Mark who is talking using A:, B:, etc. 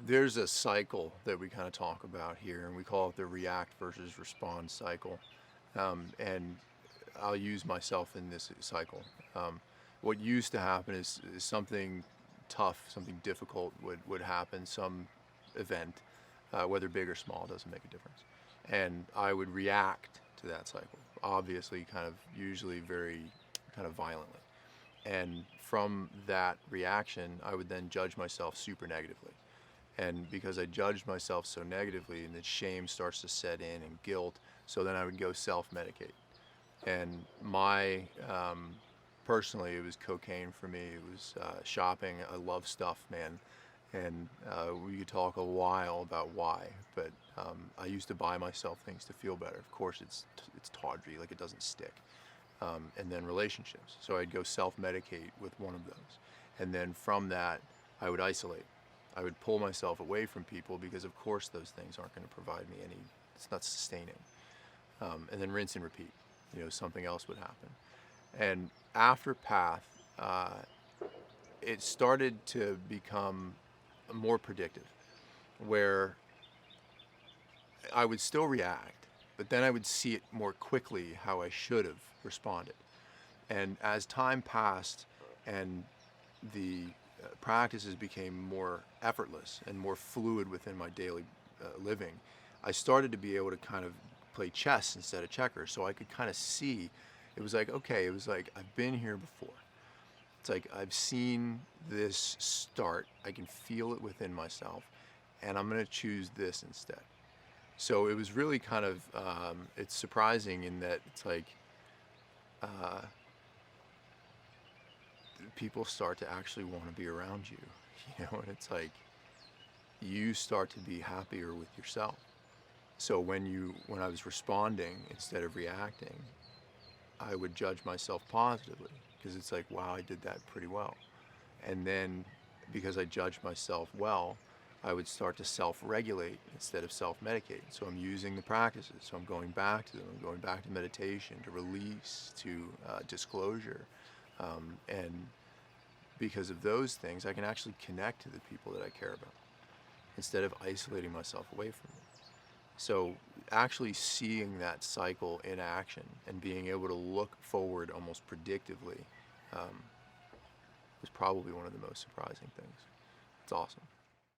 A: there's a cycle that we kind of talk about here, and we call it the react versus respond cycle. And I'll use myself in this cycle. What used to happen is something tough, something difficult would happen, some event, whether big or small, doesn't make a difference. And I would react to that cycle, obviously, kind of usually very kind of violently. And from that reaction, I would then judge myself super negatively. And because I judged myself so negatively, and then shame starts to set in and guilt, so then I would go self-medicate. And personally, it was cocaine for me. It was shopping. I love stuff, man. And we could talk a while about why, but I used to buy myself things to feel better. Of course, it's tawdry, like it doesn't stick. And then relationships. So I'd go self-medicate with one of those. And then from that, I would isolate. I would pull myself away from people because of course those things aren't going to provide me any, it's not sustaining. And then rinse and repeat, something else would happen. And after Path, it started to become more predictive, where I would still react, but then I would see it more quickly how I should have responded. And as time passed and the practices became more effortless and more fluid within my daily living, I started to be able to kind of play chess instead of checkers. So I could kind of see, it was like, okay, it was like, I've been here before. It's like, I've seen this start, I can feel it within myself, and I'm gonna choose this instead. So it was really kind of, it's surprising in that it's like, people start to actually want to be around you, and it's like, you start to be happier with yourself. So when I was responding instead of reacting, I would judge myself positively, because it's like, wow, I did that pretty well. And then because I judged myself well, I would start to self-regulate instead of self-medicate. So I'm using the practices. So I'm going back to them. I'm going back to meditation, to release, to disclosure. And because of those things, I can actually connect to the people that I care about instead of isolating myself away from them. So actually seeing that cycle in action and being able to look forward almost predictively was probably one of the most surprising things. It's awesome.